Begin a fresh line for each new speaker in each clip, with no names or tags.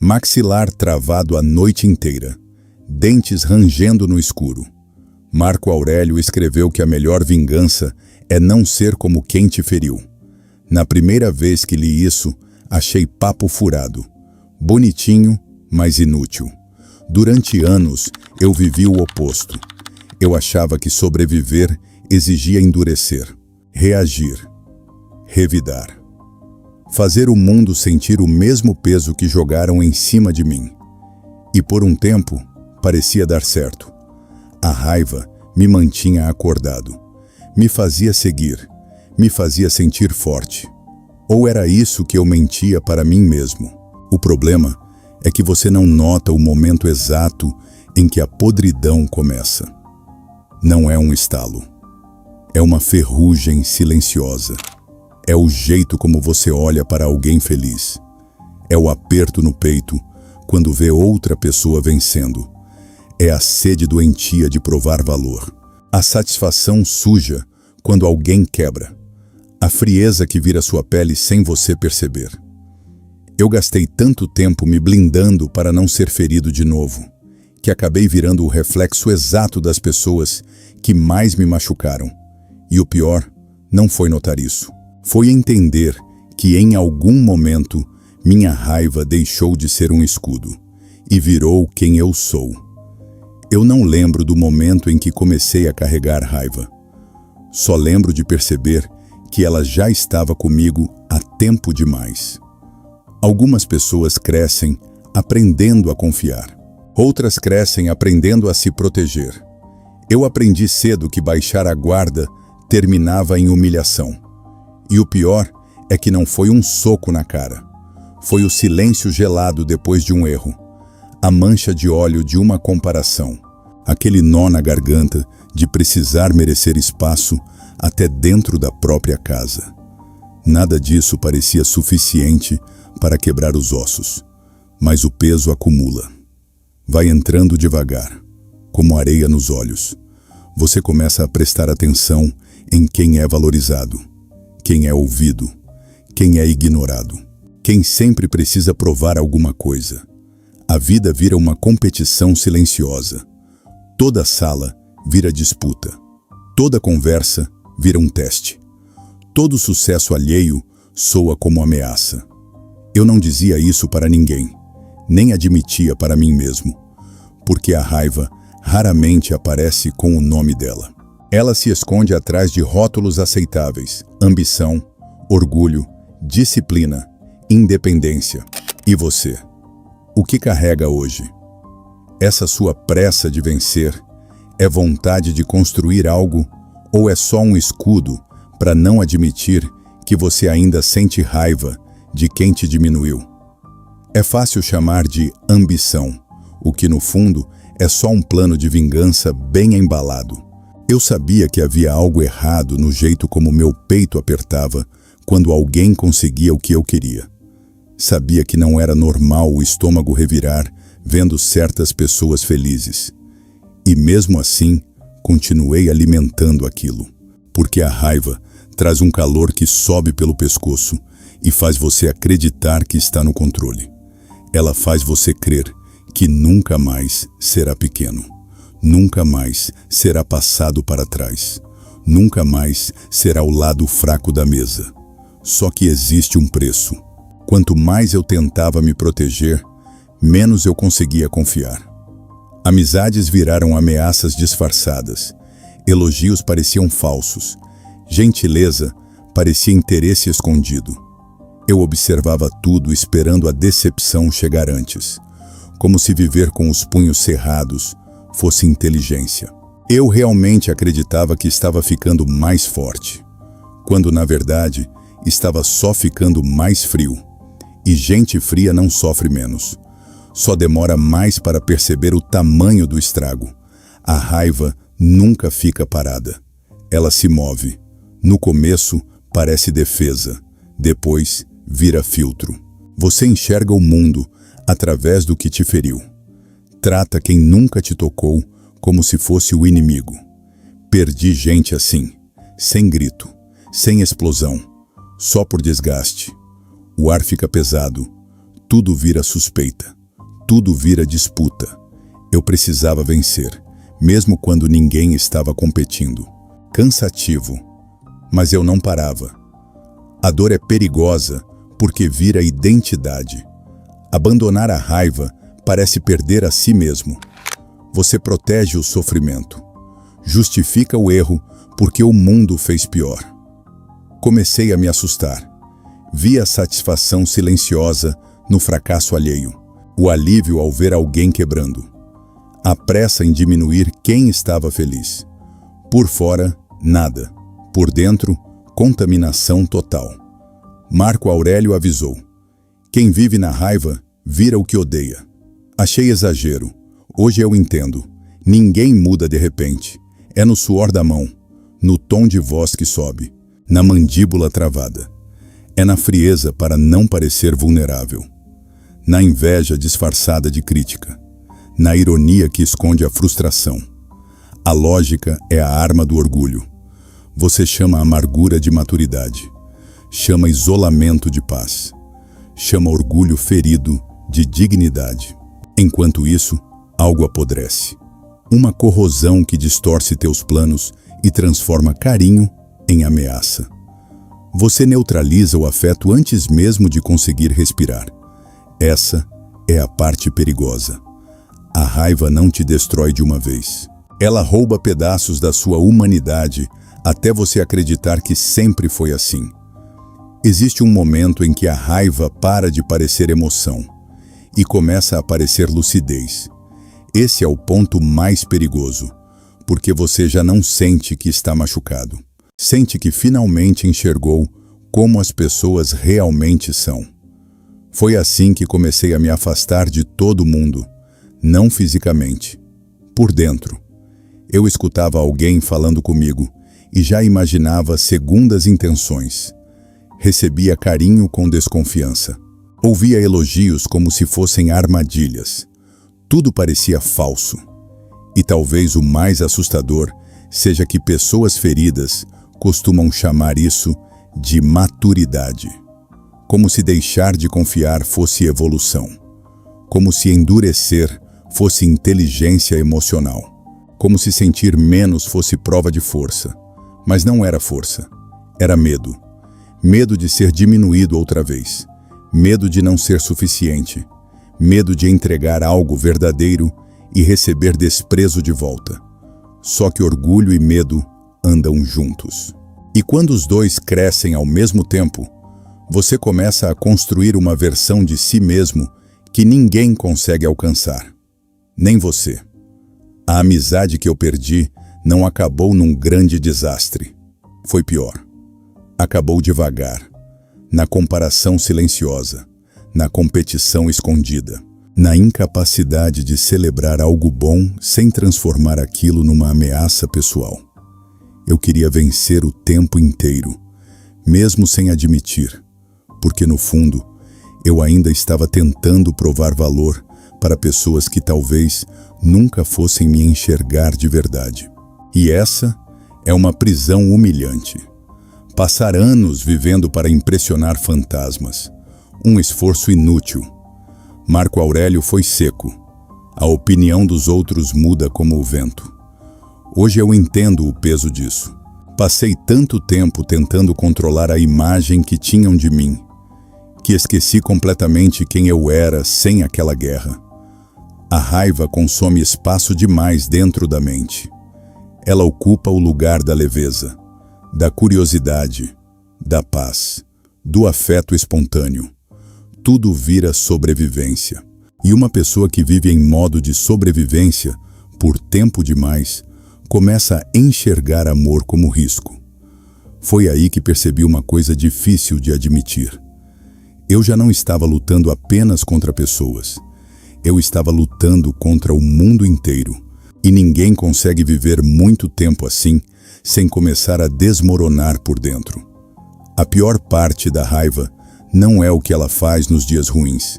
Maxilar travado a noite inteira, dentes rangendo no escuro. Marco Aurélio escreveu que a melhor vingança é não ser como quem te feriu. Na primeira vez que li isso, achei papo furado. Bonitinho, mas inútil. Durante anos, eu vivi o oposto. Eu achava que sobreviver exigia endurecer, reagir, revidar. Fazer o mundo sentir o mesmo peso que jogaram em cima de mim. E por um tempo, parecia dar certo. A raiva me mantinha acordado. Me fazia seguir, me fazia sentir forte. Ou era isso que eu mentia para mim mesmo? O problema é que você não nota o momento exato em que a podridão começa. Não é um estalo. É uma ferrugem silenciosa. É o jeito como você olha para alguém feliz. É o aperto no peito quando vê outra pessoa vencendo. É a sede doentia de provar valor. A satisfação suja quando alguém quebra. A frieza que vira sua pele sem você perceber. Eu gastei tanto tempo me blindando para não ser ferido de novo, que acabei virando o reflexo exato das pessoas que mais me machucaram. E o pior não foi notar isso. Foi entender que em algum momento minha raiva deixou de ser um escudo e virou quem eu sou. Eu não lembro do momento em que comecei a carregar raiva. Só lembro de perceber que ela já estava comigo há tempo demais. Algumas pessoas crescem aprendendo a confiar. Outras crescem aprendendo a se proteger. Eu aprendi cedo que baixar a guarda terminava em humilhação. E o pior é que não foi um soco na cara. Foi o silêncio gelado depois de um erro. A mancha de óleo de uma comparação. Aquele nó na garganta de precisar merecer espaço até dentro da própria casa. Nada disso parecia suficiente para quebrar os ossos, mas o peso acumula. Vai entrando devagar, como areia nos olhos. Você começa a prestar atenção em quem é valorizado, quem é ouvido, quem é ignorado, quem sempre precisa provar alguma coisa. A vida vira uma competição silenciosa. Toda sala vira disputa. Toda conversa vira um teste. Todo sucesso alheio soa como ameaça. Eu não dizia isso para ninguém, nem admitia para mim mesmo, porque a raiva raramente aparece com o nome dela. Ela se esconde atrás de rótulos aceitáveis: ambição, orgulho, disciplina, independência. E você? O que carrega hoje? Essa sua pressa de vencer é vontade de construir algo ou é só um escudo para não admitir que você ainda sente raiva de quem te diminuiu? É fácil chamar de ambição, o que no fundo é só um plano de vingança bem embalado. Eu sabia que havia algo errado no jeito como meu peito apertava quando alguém conseguia o que eu queria. Sabia que não era normal o estômago revirar vendo certas pessoas felizes. E mesmo assim, continuei alimentando aquilo, porque a raiva traz um calor que sobe pelo pescoço e faz você acreditar que está no controle. Ela faz você crer que nunca mais será pequeno, nunca mais será passado para trás, nunca mais será o lado fraco da mesa. Só que existe um preço. Quanto mais eu tentava me proteger, menos eu conseguia confiar. Amizades viraram ameaças disfarçadas. Elogios pareciam falsos. Gentileza parecia interesse escondido. Eu observava tudo esperando a decepção chegar antes, como se viver com os punhos cerrados fosse inteligência. Eu realmente acreditava que estava ficando mais forte, quando na verdade estava só ficando mais frio. E gente fria não sofre menos. Só demora mais para perceber o tamanho do estrago. A raiva nunca fica parada. Ela se move. No começo parece defesa, depois vira filtro. Você enxerga o mundo através do que te feriu. Trata quem nunca te tocou como se fosse o inimigo. Perdi gente assim, sem grito, sem explosão, só por desgaste. O ar fica pesado, Tudo vira suspeita. Tudo vira disputa. Eu precisava vencer, mesmo quando ninguém estava competindo. Cansativo, mas eu não parava. A dor é perigosa porque vira identidade. Abandonar a raiva parece perder a si mesmo. Você protege o sofrimento. Justifica o erro porque o mundo fez pior. Comecei a me assustar. Vi a satisfação silenciosa no fracasso alheio, o alívio ao ver alguém quebrando, a pressa em diminuir quem estava feliz. Por fora, nada. Por dentro, contaminação total. Marco Aurélio avisou: quem vive na raiva vira o que odeia. Achei exagero. Hoje eu entendo. Ninguém muda de repente. É no suor da mão, no tom de voz que sobe, na mandíbula travada. É na frieza para não parecer vulnerável, na inveja disfarçada de crítica, na ironia que esconde a frustração. A lógica é a arma do orgulho. Você chama a amargura de maturidade, chama isolamento de paz, chama orgulho ferido de dignidade. Enquanto isso, algo apodrece. Uma corrosão que distorce teus planos e transforma carinho em ameaça. Você neutraliza o afeto antes mesmo de conseguir respirar. Essa é a parte perigosa. A raiva não te destrói de uma vez. Ela rouba pedaços da sua humanidade até você acreditar que sempre foi assim. Existe um momento em que a raiva para de parecer emoção e começa a parecer lucidez. Esse é o ponto mais perigoso, porque você já não sente que está machucado. Sente que finalmente enxergou como as pessoas realmente são. Foi assim que comecei a me afastar de todo mundo, não fisicamente, por dentro. Eu escutava alguém falando comigo e já imaginava segundas intenções. Recebia carinho com desconfiança. Ouvia elogios como se fossem armadilhas. Tudo parecia falso. E talvez o mais assustador seja que pessoas feridas costumam chamar isso de maturidade. Como se deixar de confiar fosse evolução. Como se endurecer fosse inteligência emocional. Como se sentir menos fosse prova de força. Mas não era força. Era medo. Medo de ser diminuído outra vez. Medo de não ser suficiente. Medo de entregar algo verdadeiro e receber desprezo de volta. Só que orgulho e medo andam juntos. E quando os dois crescem ao mesmo tempo, você começa a construir uma versão de si mesmo que ninguém consegue alcançar. Nem você. A amizade que eu perdi não acabou num grande desastre. Foi pior. Acabou devagar, na comparação silenciosa, na competição escondida, na incapacidade de celebrar algo bom sem transformar aquilo numa ameaça pessoal. Eu queria vencer o tempo inteiro, mesmo sem admitir, porque no fundo, eu ainda estava tentando provar valor para pessoas que talvez nunca fossem me enxergar de verdade. E essa é uma prisão humilhante. Passar anos vivendo para impressionar fantasmas, um esforço inútil. Marco Aurélio foi seco. A opinião dos outros muda como o vento. Hoje eu entendo o peso disso. Passei tanto tempo tentando controlar a imagem que tinham de mim, que esqueci completamente quem eu era sem aquela guerra. A raiva consome espaço demais dentro da mente. Ela ocupa o lugar da leveza, da curiosidade, da paz, do afeto espontâneo. Tudo vira sobrevivência. E uma pessoa que vive em modo de sobrevivência, por tempo demais, começa a enxergar amor como risco. Foi aí que percebi uma coisa difícil de admitir. Eu já não estava lutando apenas contra pessoas. Eu estava lutando contra o mundo inteiro. E ninguém consegue viver muito tempo assim, sem começar a desmoronar por dentro. A pior parte da raiva não é o que ela faz nos dias ruins.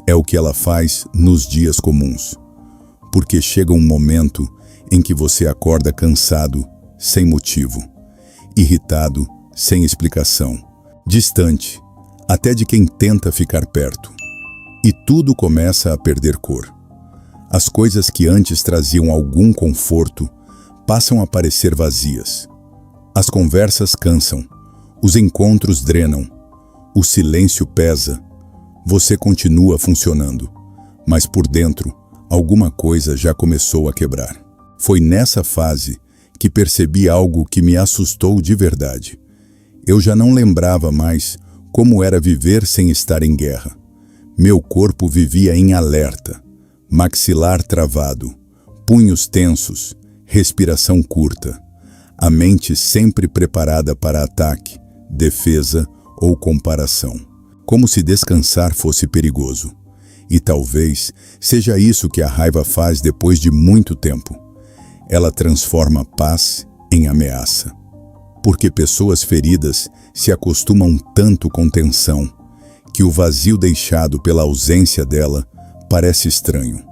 É o que ela faz nos dias comuns. Porque chega um momento em que você acorda cansado, sem motivo, irritado, sem explicação, distante, até de quem tenta ficar perto. E tudo começa a perder cor. As coisas que antes traziam algum conforto passam a parecer vazias. As conversas cansam, os encontros drenam, o silêncio pesa. Você continua funcionando, mas por dentro, alguma coisa já começou a quebrar. Foi nessa fase que percebi algo que me assustou de verdade. Eu já não lembrava mais como era viver sem estar em guerra. Meu corpo vivia em alerta, maxilar travado, punhos tensos, respiração curta, a mente sempre preparada para ataque, defesa ou comparação, como se descansar fosse perigoso. E talvez seja isso que a raiva faz depois de muito tempo. Ela transforma paz em ameaça. Porque pessoas feridas se acostumam tanto com tensão, que o vazio deixado pela ausência dela parece estranho.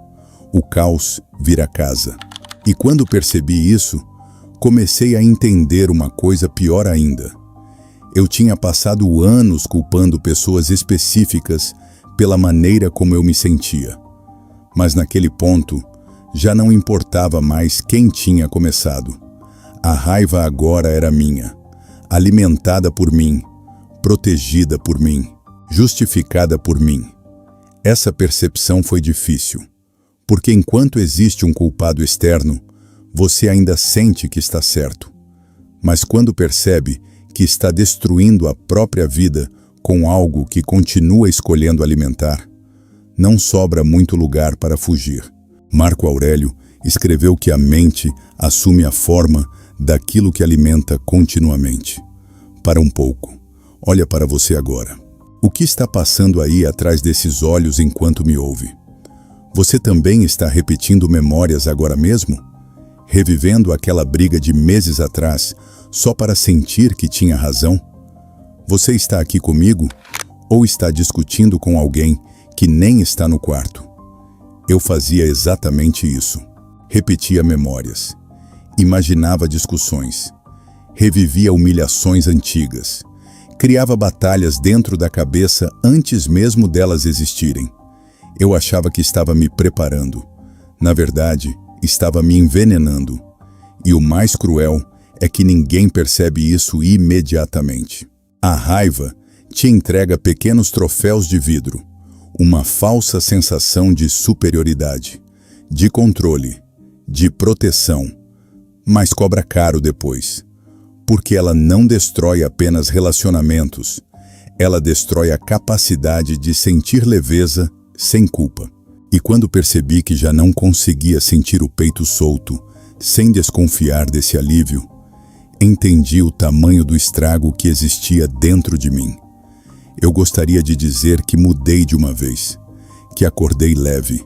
O caos vira casa. E quando percebi isso, comecei a entender uma coisa pior ainda. Eu tinha passado anos culpando pessoas específicas pela maneira como eu me sentia. Mas naquele ponto, já não importava mais quem tinha começado. A raiva agora era minha, alimentada por mim, protegida por mim, justificada por mim. Essa percepção foi difícil, porque enquanto existe um culpado externo, você ainda sente que está certo. Mas quando percebe que está destruindo a própria vida com algo que continua escolhendo alimentar, não sobra muito lugar para fugir. Marco Aurélio escreveu que a mente assume a forma daquilo que alimenta continuamente. Para um pouco, olha para você agora. O que está passando aí atrás desses olhos enquanto me ouve? Você também está repetindo memórias agora mesmo? Revivendo aquela briga de meses atrás só para sentir que tinha razão? Você está aqui comigo ou está discutindo com alguém que nem está no quarto? Eu fazia exatamente isso. Repetia memórias, imaginava discussões, revivia humilhações antigas, criava batalhas dentro da cabeça antes mesmo delas existirem. Eu achava que estava me preparando. Na verdade, estava me envenenando. E o mais cruel é que ninguém percebe isso imediatamente. A raiva te entrega pequenos troféus de vidro, uma falsa sensação de superioridade, de controle, de proteção, mas cobra caro depois, porque ela não destrói apenas relacionamentos, ela destrói a capacidade de sentir leveza sem culpa. E quando percebi que já não conseguia sentir o peito solto, sem desconfiar desse alívio, entendi o tamanho do estrago que existia dentro de mim. Eu gostaria de dizer que mudei de uma vez, que acordei leve,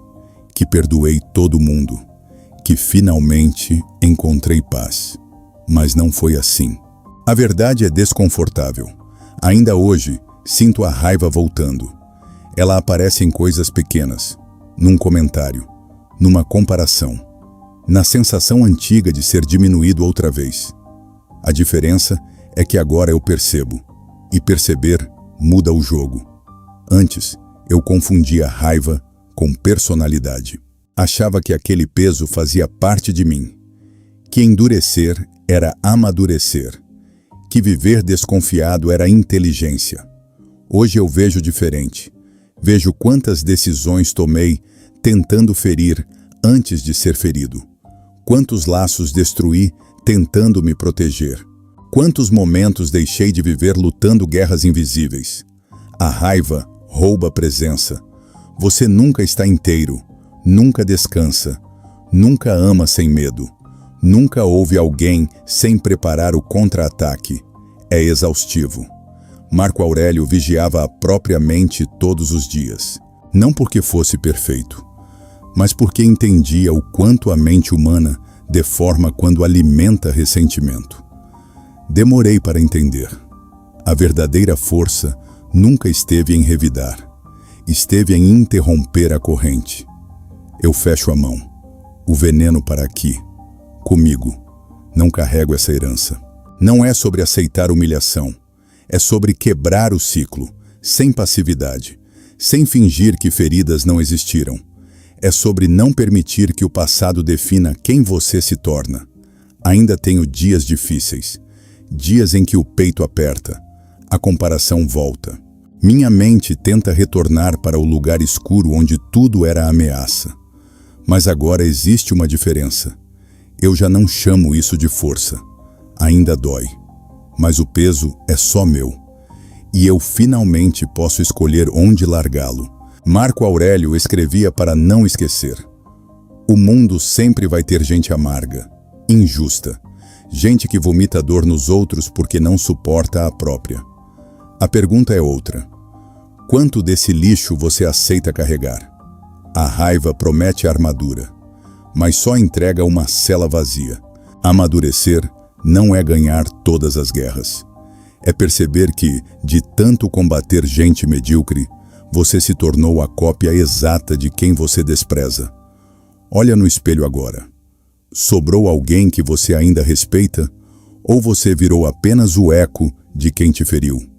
que perdoei todo mundo, que finalmente encontrei paz. Mas não foi assim. A verdade é desconfortável. Ainda hoje, sinto a raiva voltando. Ela aparece em coisas pequenas, num comentário, numa comparação, na sensação antiga de ser diminuído outra vez. A diferença é que agora eu percebo, e perceber muda o jogo. Antes, eu confundia raiva com personalidade. Achava que aquele peso fazia parte de mim, que endurecer era amadurecer, que viver desconfiado era inteligência. Hoje eu vejo diferente. Vejo quantas decisões tomei tentando ferir antes de ser ferido. Quantos laços destruí tentando me proteger. Quantos momentos deixei de viver lutando guerras invisíveis. A raiva rouba a presença. Você nunca está inteiro, nunca descansa, nunca ama sem medo, nunca ouve alguém sem preparar o contra-ataque. É exaustivo. Marco Aurélio vigiava a própria mente todos os dias. Não porque fosse perfeito, mas porque entendia o quanto a mente humana deforma quando alimenta ressentimento. Demorei para entender. A verdadeira força nunca esteve em revidar. Esteve em interromper a corrente. Eu fecho a mão. O veneno para aqui. Comigo. Não carrego essa herança. Não é sobre aceitar humilhação. É sobre quebrar o ciclo, sem passividade, sem fingir que feridas não existiram. É sobre não permitir que o passado defina quem você se torna. Ainda tenho dias difíceis, dias em que o peito aperta, a comparação volta. Minha mente tenta retornar para o lugar escuro onde tudo era ameaça. Mas agora existe uma diferença. Eu já não chamo isso de força. Ainda dói. Mas o peso é só meu. E eu finalmente posso escolher onde largá-lo. Marco Aurélio escrevia para não esquecer. O mundo sempre vai ter gente amarga, injusta, gente que vomita dor nos outros porque não suporta a própria. A pergunta é outra. Quanto desse lixo você aceita carregar? A raiva promete armadura, mas só entrega uma cela vazia. Amadurecer não é ganhar todas as guerras. É perceber que, de tanto combater gente medíocre, você se tornou a cópia exata de quem você despreza. Olha no espelho agora. Sobrou alguém que você ainda respeita? Ou você virou apenas o eco de quem te feriu?